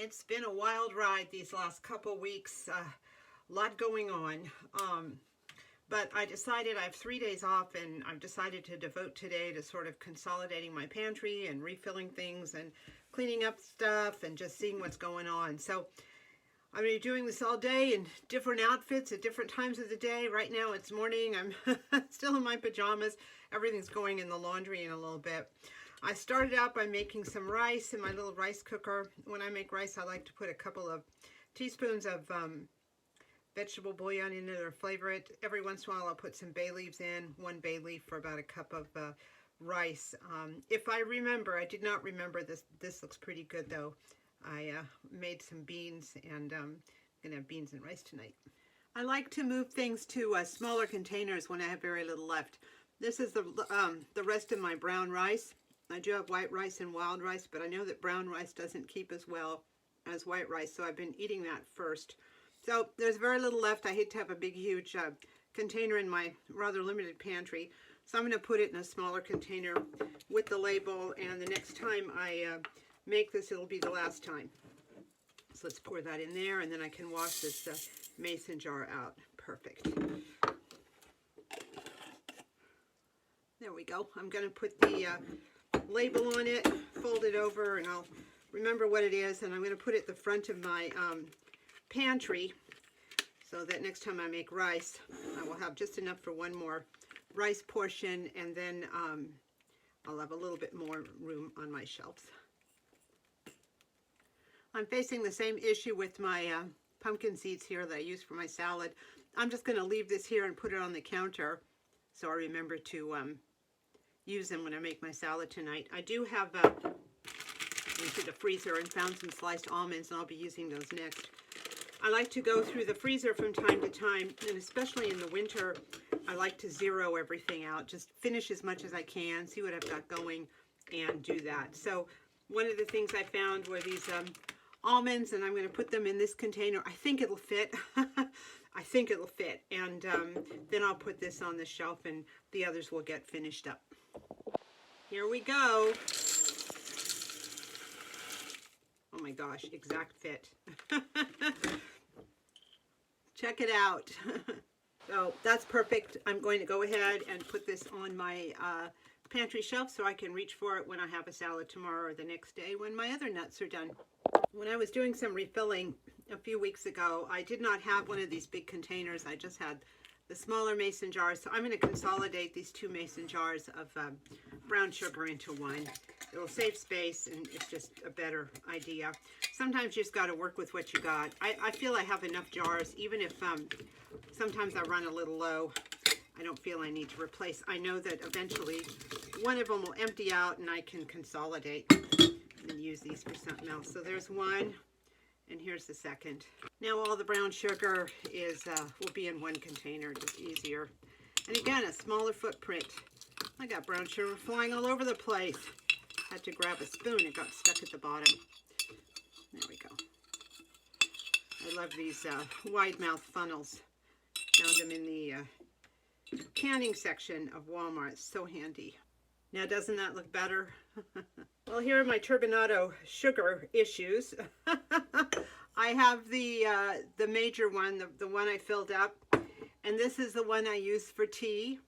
It's been a wild ride these last couple weeks, a lot going on. But I decided I have 3 days off, and I've decided to devote today to sort of consolidating my pantry and refilling things and cleaning up stuff and just seeing what's going on. So I'm going to be doing this all day in different outfits at different times of the day. Right now it's morning. I'm still in my pajamas. Everything's going in the laundry in a little bit. I started out by making some rice in my little rice cooker. When I make rice, I like to put a couple of teaspoons of vegetable bouillon in it or flavor it. Every once in a while I'll put some bay leaves in, 1 bay leaf for about a cup of rice. If I remember, I did not remember this. This looks pretty good though. I made some beans, and I'm gonna have beans and rice tonight. I like to move things to smaller containers when I have very little left. This is the rest of my brown rice. I do have white rice and wild rice, but I know that brown rice doesn't keep as well as white rice, so I've been eating that first. So there's very little left. I hate to have a big, huge container in my rather limited pantry, so I'm going to put it in a smaller container with the label, and the next time I make this, it'll be the last time. So let's pour that in there, and then I can wash this mason jar out. Perfect. There we go. I'm going to put the label on it, fold it over, and I'll remember what it is, and I'm going to put it at the front of my pantry so that next time I make rice, I will have just enough for one more rice portion, and then I'll have a little bit more room on my shelves. I'm facing the same issue with my pumpkin seeds here that I use for my salad. I'm just going to leave this here and put it on the counter so I remember to use them when I make my salad tonight. I do have into the freezer and found some sliced almonds, and I'll be using those next. I like to go through the freezer from time to time, and especially in the winter, I like to zero everything out. Just finish as much as I can, see what I've got going, and do that. So one of the things I found were these almonds, and I'm going to put them in this container. I think it'll fit. I think it'll fit, and then I'll put this on the shelf, and the others will get finished up. Here we go. Oh my gosh, exact fit. Check it out. So that's perfect. I'm going to go ahead and put this on my pantry shelf so I can reach for it when I have a salad tomorrow or the next day when my other nuts are done. When I was doing some refilling a few weeks ago, I did not have one of these big containers. I just had the smaller mason jars. So I'm going to consolidate these 2 mason jars of brown sugar into one. It'll save space, and it's just a better idea. Sometimes you just got to work with what you got. I feel I have enough jars, even if sometimes I run a little low. I don't feel I need to replace. I know that eventually one of them will empty out, and I can consolidate and use these for something else. So there's one, and here's the second. Now all the brown sugar will be in one container, just easier. And again, a smaller footprint. I got brown sugar flying all over the place. Had to grab a spoon, it got stuck at the bottom. There we go. I love these wide mouth funnels. Found them in the canning section of Walmart. It's so handy. Now doesn't that look better? Well, here are my turbinado sugar issues. I have the major one, the one I filled up, and this is the one I use for tea.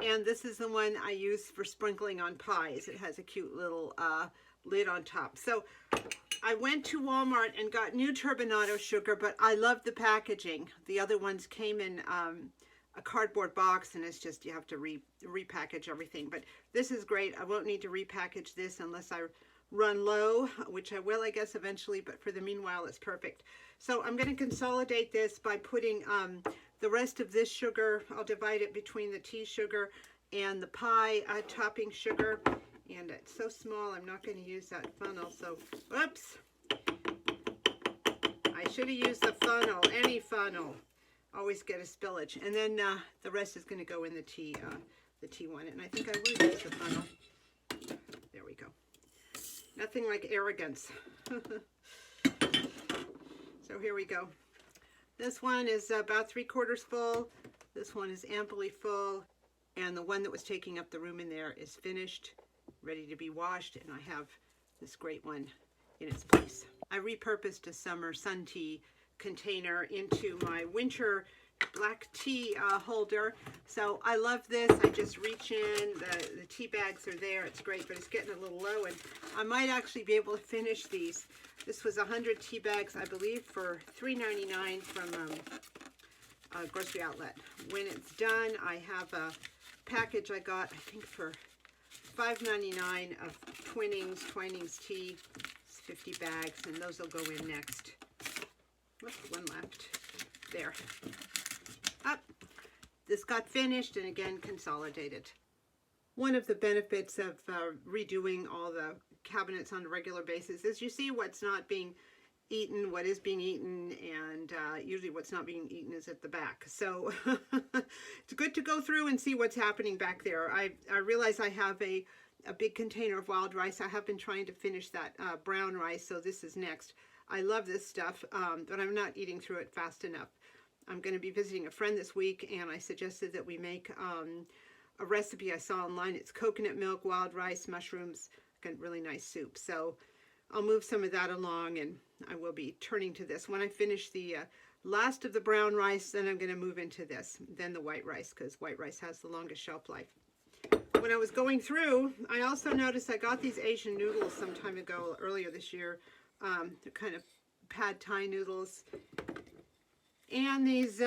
And this is the one I use for sprinkling on pies. It has a cute little lid on top. So I went to Walmart and got new turbinado sugar, but I love the packaging. The other ones came in a cardboard box, and it's just, you have to repackage everything. But this is great. I won't need to repackage this unless I run low, which I will, I guess, eventually. But for the meanwhile, it's perfect. So I'm going to consolidate this by putting the rest of this sugar. I'll divide it between the tea sugar and the pie topping sugar. And it's so small, I'm not going to use that funnel. So, whoops. I should have used the funnel, any funnel. Always get a spillage. And then the rest is going to go in the tea one. And I think I will use the funnel. There we go. Nothing like arrogance. So here we go. This one is about 3/4 full. This one is amply full. And the one that was taking up the room in there is finished, ready to be washed. And I have this great one in its place. I repurposed a summer sun tea container into my winter black tea holder. So I love this. I just reach in, the tea bags are there. It's great, but it's getting a little low, and I might actually be able to finish these. This was 100 tea bags, I believe, for $3.99 from a grocery outlet. When it's done, I have a package I got, I think, for $5.99 of Twinings tea. It's 50 bags, and those will go in next. Whoops, one left. There. Up. This got finished and again consolidated. One of the benefits of redoing all the cabinets on a regular basis is you see what's not being eaten, what is being eaten, and usually what's not being eaten is at the back. So it's good to go through and see what's happening back there. I realize I have a big container of wild rice. I have been trying to finish that brown rice, so this is next. I love this stuff, but I'm not eating through it fast enough. I'm going to be visiting a friend this week, and I suggested that we make a recipe I saw online. It's coconut milk, wild rice, mushrooms, a really nice soup. So I'll move some of that along, and I will be turning to this. When I finish the last of the brown rice, then I'm going to move into this, then the white rice, because white rice has the longest shelf life. When I was going through, I also noticed I got these Asian noodles some time ago, earlier this year. They're kind of pad thai noodles. And these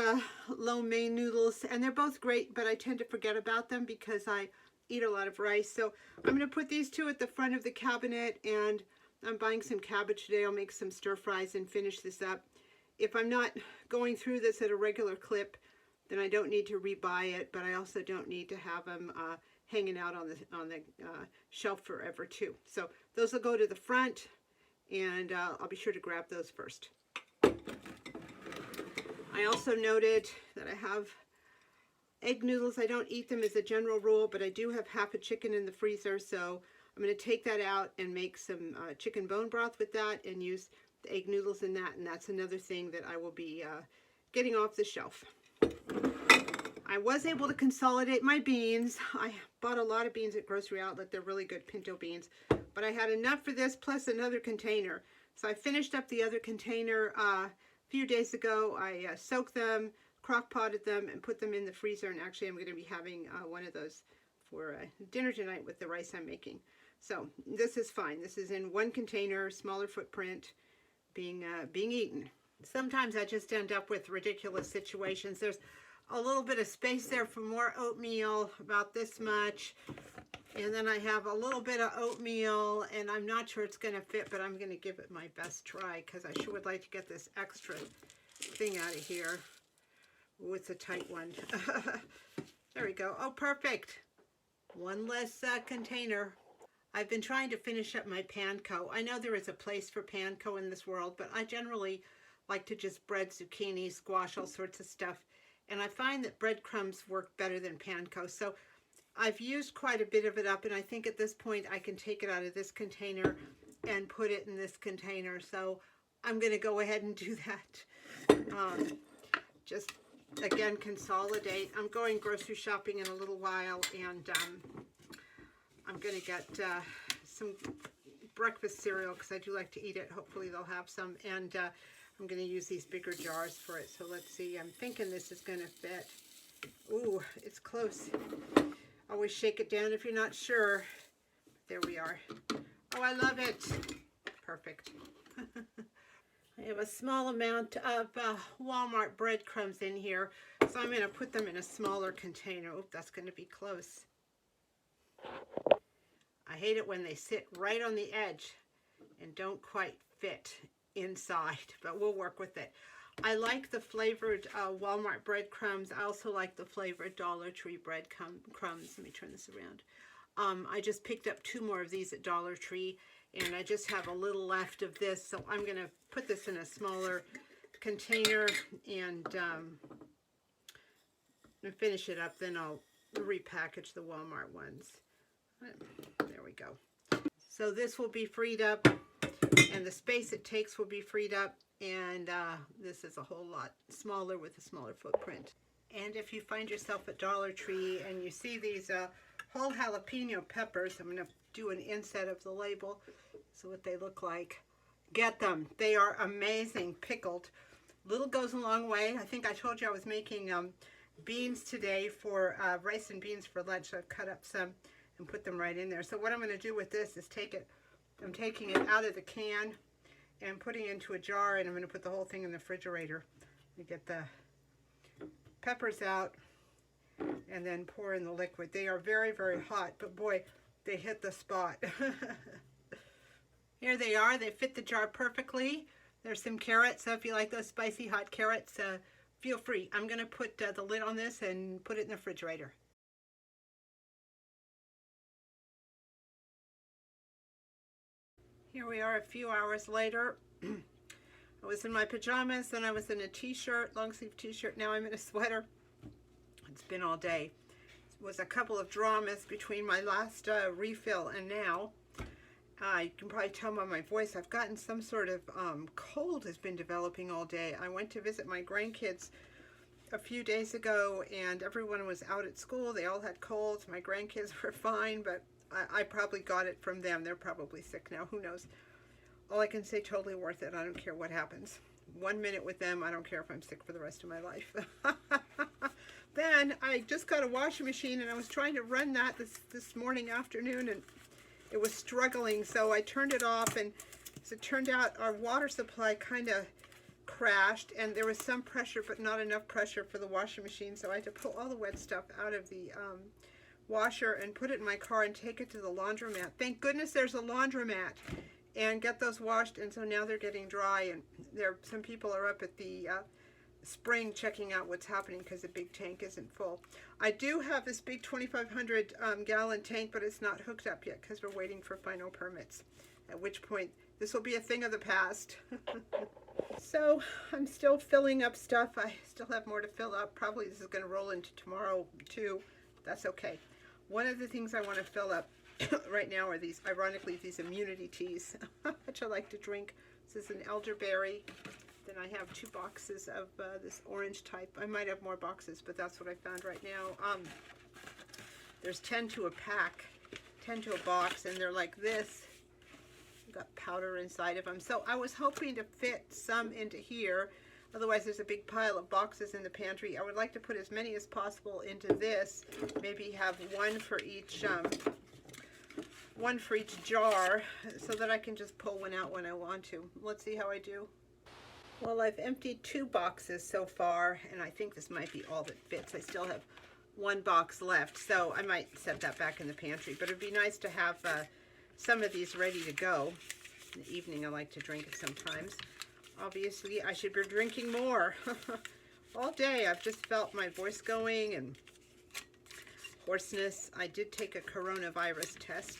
lo mein noodles, and they're both great, but I tend to forget about them because I eat a lot of rice. So I'm going to put these two at the front of the cabinet, and I'm buying some cabbage today. I'll make some stir fries and finish this up. If I'm not going through this at a regular clip, then I don't need to rebuy it, but I also don't need to have them hanging out on the shelf forever too. So those will go to the front, and I'll be sure to grab those first. I also noted that I have egg noodles. I don't eat them as a general rule, but I do have half a chicken in the freezer, so I'm going to take that out and make some chicken bone broth with that and use the egg noodles in that, and that's another thing that I will be getting off the shelf. I was able to consolidate my beans. I bought a lot of beans at Grocery Outlet. They're really good pinto beans, but I had enough for this plus another container. So I finished up the other container few days ago. I soaked them, crock potted them, and put them in the freezer, and actually I'm going to be having one of those for dinner tonight with the rice I'm making. So this is fine. This is in one container, smaller footprint, being eaten. Sometimes I just end up with ridiculous situations. There's a little bit of space there for more oatmeal, about this much. And then I have a little bit of oatmeal, and I'm not sure it's going to fit, but I'm going to give it my best try because I sure would like to get this extra thing out of here. Ooh, it's a tight one. There we go. Oh, perfect. One less container. I've been trying to finish up my panko. I know there is a place for panko in this world, but I generally like to just bread zucchini, squash, all sorts of stuff. And I find that breadcrumbs work better than panko. So I've used quite a bit of it up, and I think at this point I can take it out of this container and put it in this container. So I'm going to go ahead and do that. Just, again, consolidate. I'm going grocery shopping in a little while, and I'm going to get some breakfast cereal because I do like to eat it. Hopefully they'll have some, and I'm going to use these bigger jars for it. So let's see. I'm thinking this is going to fit. Ooh, it's close. Always shake it down if you're not sure. There we are. Oh, I love it. Perfect. I have a small amount of Walmart breadcrumbs in here, so I'm going to put them in a smaller container. Oh, that's going to be close. I hate it when they sit right on the edge and don't quite fit inside, but we'll work with it. I like the flavored Walmart breadcrumbs. I also like the flavored Dollar Tree breadcrumbs. Let me turn this around. I just picked up 2 more of these at Dollar Tree, and I just have a little left of this, so I'm going to put this in a smaller container and finish it up. Then I'll repackage the Walmart ones. There we go. So this will be freed up, and the space it takes will be freed up, and this is a whole lot smaller with a smaller footprint. And if you find yourself at Dollar Tree and you see these whole jalapeno peppers, I'm going to do an inset of the label, so what they look like. Get them. They are amazing, pickled. Little goes a long way. I think I told you I was making beans today for rice and beans for lunch. So I've cut up some and put them right in there. So what I'm going to do with this is I'm taking it out of the can and putting it into a jar, and I'm going to put the whole thing in the refrigerator. You get the peppers out and then pour in the liquid. They are very, very hot, but boy, they hit the spot. Here they are. They fit the jar perfectly. There's some carrots, so if you like those spicy hot carrots, feel free. I'm going to put the lid on this and put it in the refrigerator. Here we are a few hours later. I was in my pajamas, then I was in a t-shirt, long sleeve t-shirt. Now I'm in a sweater. It's been all day. It was a couple of dramas between my last refill and now. You can probably tell by my voice, I've gotten some sort of cold has been developing all day. I went to visit my grandkids a few days ago, and everyone was out at school. They all had colds. My grandkids were fine, but I probably got it from them. They're probably sick now. Who knows? All I can say, totally worth it. I don't care what happens. 1 minute with them, I don't care if I'm sick for the rest of my life. Then I just got a washing machine, and I was trying to run that this morning afternoon, and it was struggling, so I turned it off, and as it turned out, our water supply kind of crashed, and there was some pressure, but not enough pressure for the washing machine, so I had to pull all the wet stuff out of the washer and put it in my car and take it to the laundromat. Thank goodness there's a laundromat, and get those washed, and so now they're getting dry, and some people are up at the spring checking out what's happening because the big tank isn't full. I do have this big 2,500 gallon tank, but it's not hooked up yet because we're waiting for final permits, at which point this will be a thing of the past. So I'm still filling up stuff. I still have more to fill up. Probably this is going to roll into tomorrow too. That's okay. One of the things I want to fill up right now are these, ironically, these immunity teas, which I like to drink. This is an elderberry. Then I have 2 boxes of this orange type. I might have more boxes, but that's what I found right now. There's 10 to a pack, 10 to a box, and they're like this. Got powder inside of them. So I was hoping to fit some into here. Otherwise, there's a big pile of boxes in the pantry. I would like to put as many as possible into this. Maybe have one for each jar, so that I can just pull one out when I want to. Let's see how I do. Well, I've emptied 2 boxes so far, and I think this might be all that fits. I still have 1 box left, so I might set that back in the pantry. But it'd be nice to have some of these ready to go. In the evening, I like to drink it sometimes. Obviously, I should be drinking more. All day, I've just felt my voice going and hoarseness. I did take a coronavirus test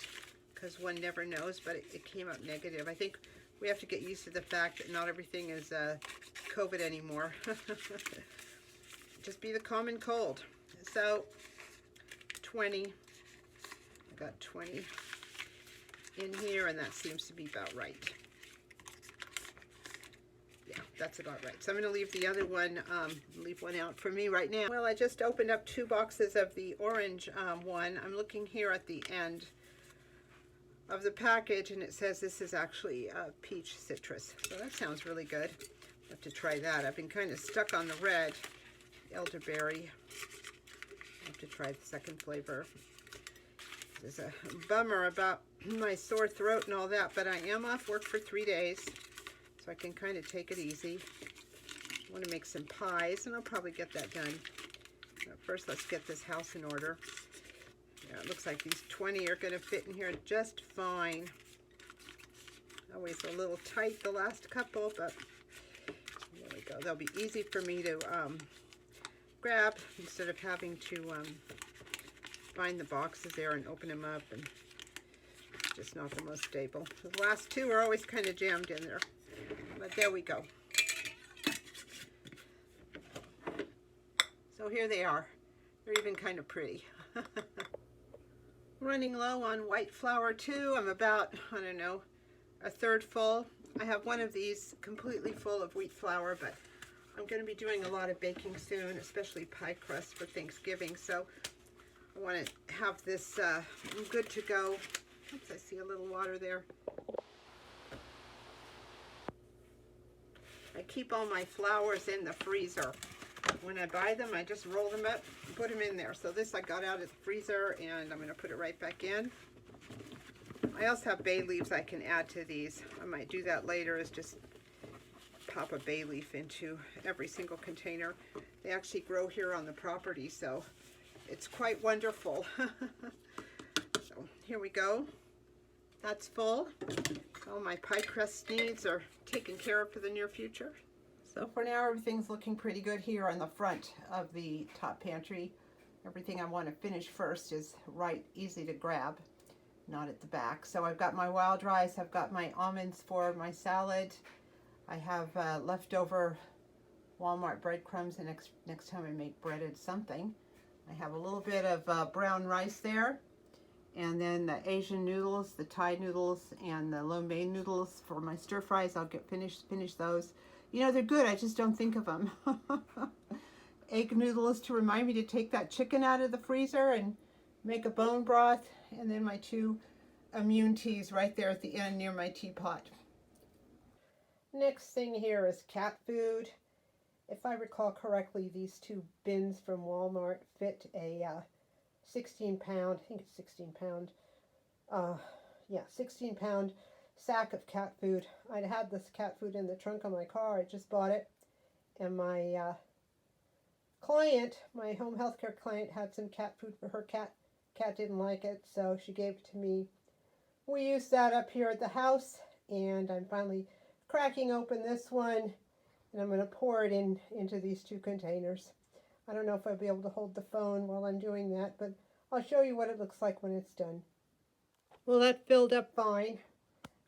because one never knows, but it came out negative. I think we have to get used to the fact that not everything is COVID anymore. Just be the common cold. So 20. I got 20 in here, and that seems to be about right. Yeah, that's about right. So I'm going to leave the other one, leave one out for me right now. Well, I just opened up 2 boxes of the orange one. I'm looking here at the end of the package, and it says this is actually peach citrus. So that sounds really good. I have to try that. I've been kind of stuck on the red elderberry. I have to try the second flavor. There's a bummer about my sore throat and all that, but I am off work for 3 days, so I can kind of take it easy. I want to make some pies, and I'll probably get that done. But first, let's get this house in order. Yeah, it looks like these 20 are going to fit in here just fine. Always a little tight the last couple, but there we go. They'll be easy for me to grab instead of having to find the boxes there and open them up, and it's just not the most stable. The last 2 are always kind of jammed in there, but there we go. So here they are. They're even kind of pretty. Running low on white flour too. I'm about, I don't know, a third full. I have one of these completely full of wheat flour, but I'm going to be doing a lot of baking soon, especially pie crust for Thanksgiving. So I want to have this good to go. Oops, I see a little water there. I keep all my flowers in the freezer. When I buy them, I just roll them up and put them in there. So this I got out of the freezer, and I'm going to put it right back in. I also have bay leaves I can add to these. I might do that later, is just pop a bay leaf into every single container. They actually grow here on the property, so it's quite wonderful. So here we go. That's full. All my pie crust needs are taken care of for the near future. So for now, everything's looking pretty good here on the front of the top pantry. Everything I want to finish first is right easy to grab, not at the back. So I've got my wild rice, I've got my almonds for my salad. I have leftover Walmart breadcrumbs, and next time I make breaded something. I have a little bit of brown rice there. And then the Asian noodles, the Thai noodles, and the lo mein noodles for my stir fries. I'll finish those. You know, they're good, I just don't think of them. Egg noodles to remind me to take that chicken out of the freezer and make a bone broth. And then my 2 immune teas right there at the end near my teapot. Next thing here is cat food. If I recall correctly, these 2 bins from Walmart fit a 16-pound, I think it's 16-pound, 16-pound sack of cat food. I'd had this cat food in the trunk of my car. I just bought it, and my client, my home health care client, had some cat food for her cat. Cat didn't like it, so she gave it to me. We used that up here at the house, and I'm finally cracking open this one, and I'm going to pour it into these 2 containers. I don't know if I'll be able to hold the phone while I'm doing that, but I'll show you what it looks like when it's done. Well, that filled up fine.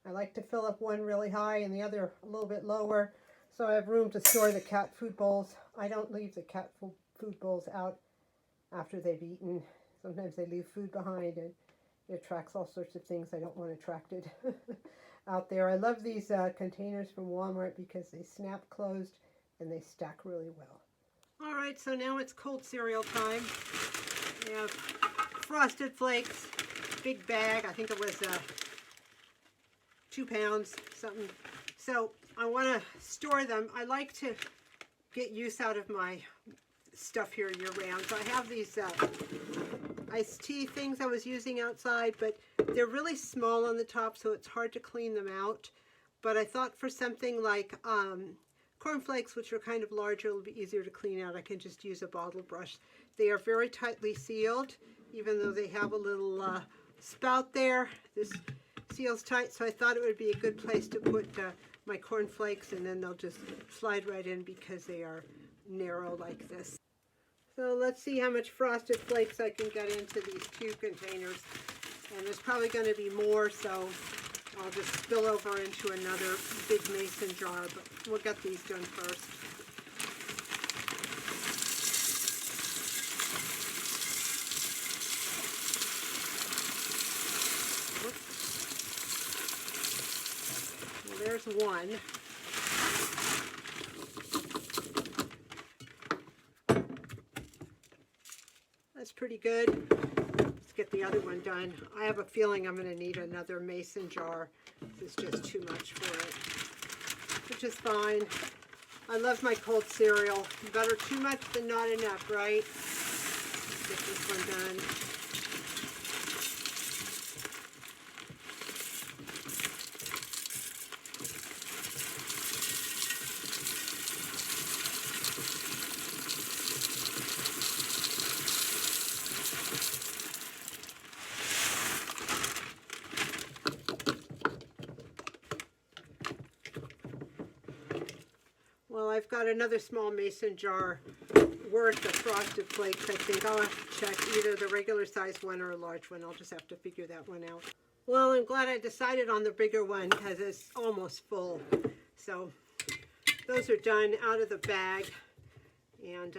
I like to fill up one really high and the other a little bit lower, so I have room to store the cat food bowls. I don't leave the cat food bowls out after they've eaten. Sometimes they leave food behind, and it attracts all sorts of things I don't want attracted out there. I love these containers from Walmart because they snap closed and they stack really well. All right, so now it's cold cereal time. We have Frosted Flakes, big bag. I think it was 2 pounds, something. So I want to store them. I like to get use out of my stuff here year round. So I have these iced tea things I was using outside, but they're really small on the top, so it's hard to clean them out. But I thought for something like cornflakes, which are kind of larger, it'll be easier to clean out. I can just use a bottle brush. They are very tightly sealed, even though they have a little spout there. This seals tight, so I thought it would be a good place to put my cornflakes, and then they'll just slide right in because they are narrow like this. So let's see how much Frosted Flakes I can get into these 2 containers. And there's probably going to be more, so I'll just spill over into another big mason jar, but we'll get these done first. Well, there's one. That's pretty good. Let's get the other one done. I have a feeling I'm going to need another mason jar. This is just too much for it, which is fine. I love my cold cereal. Better too much than not enough, right? Let's get this one done. Well, I've got another small mason jar worth of Frosted Flakes. I think I'll have to check either the regular size one or a large one. I'll just have to figure that one out. Well, I'm glad I decided on the bigger one because it's almost full. So those are done out of the bag, and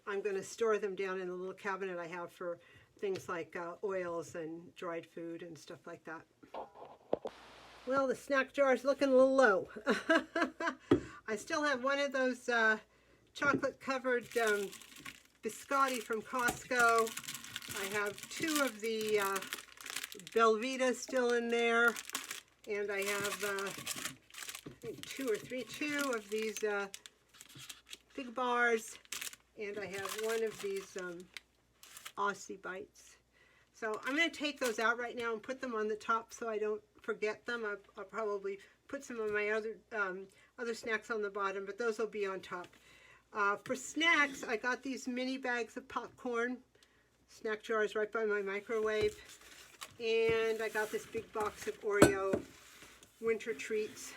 I'm going to store them down in the little cabinet I have for things like oils and dried food and stuff like that. Well, the snack jar is looking a little low. I still have one of those chocolate-covered biscotti from Costco. I have 2 of the Belvita still in there, and I have think two of these big bars, and I have one of these Aussie bites. So I'm going to take those out right now and put them on the top so I don't forget them. I'll probably put some of my other snacks on the bottom, but those will be on top. For snacks, I got these mini bags of popcorn. Snack jars right by my microwave. And I got this big box of Oreo winter treats,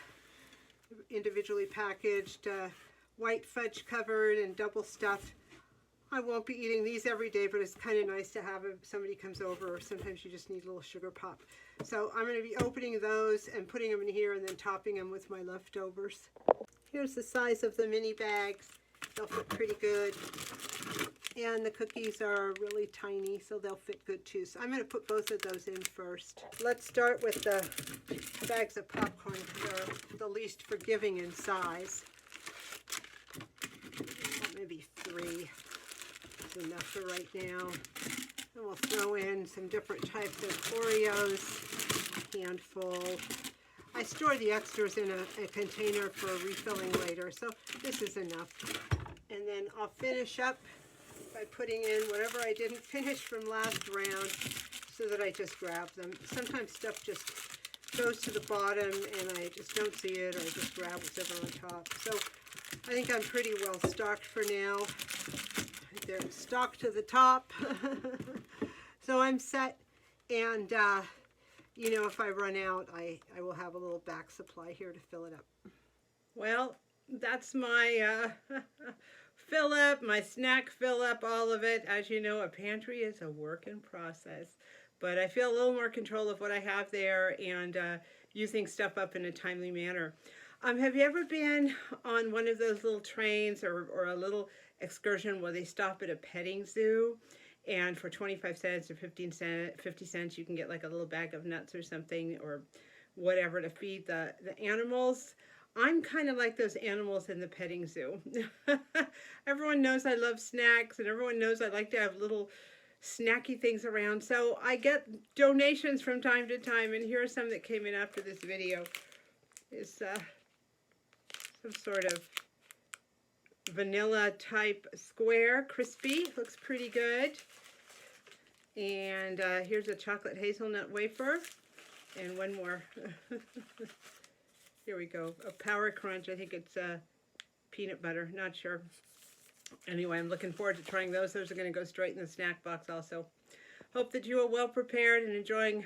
individually packaged, white fudge covered and double stuffed. I won't be eating these every day, but it's kind of nice to have if somebody comes over, or sometimes you just need a little sugar pop. So I'm going to be opening those and putting them in here and then topping them with my leftovers. Here's the size of the mini bags. They'll fit pretty good. And the cookies are really tiny, so they'll fit good too. So I'm going to put both of those in first. Let's start with the bags of popcorn. They're the least forgiving in size. Maybe 3 is enough for right now. And we'll throw in some different types of Oreos, a handful. I store the extras in a container for refilling later, so this is enough. And then I'll finish up by putting in whatever I didn't finish from last round so that I just grab them. Sometimes stuff just goes to the bottom and I just don't see it, or I just grab whatever on top. So I think I'm pretty well stocked for now. They're stocked to the top. So I'm set, and you know, if I run out, I will have a little back supply here to fill it up. Well, that's my fill up, my snack fill up, all of it. As you know, a pantry is a work in process, but I feel a little more control of what I have there and using stuff up in a timely manner. Have you ever been on one of those little trains or a little excursion where they stop at a petting zoo, and for 25 cents or 50 cents you can get like a little bag of nuts or something or whatever to feed the animals? I'm kind of like those animals in the petting zoo. Everyone knows I love snacks, and everyone knows I like to have little snacky things around. So I get donations from time to time, and here are some that came in after this video. It's some sort of vanilla type square, crispy, looks pretty good. And here's a chocolate hazelnut wafer, and one more. Here we go, a Power Crunch. I think it's peanut butter, not sure. Anyway, I'm looking forward to trying those. Those are going to go straight in the snack box also. Hope that you are well prepared and enjoying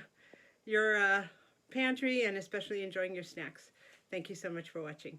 your pantry, and especially enjoying your snacks. Thank you so much for watching.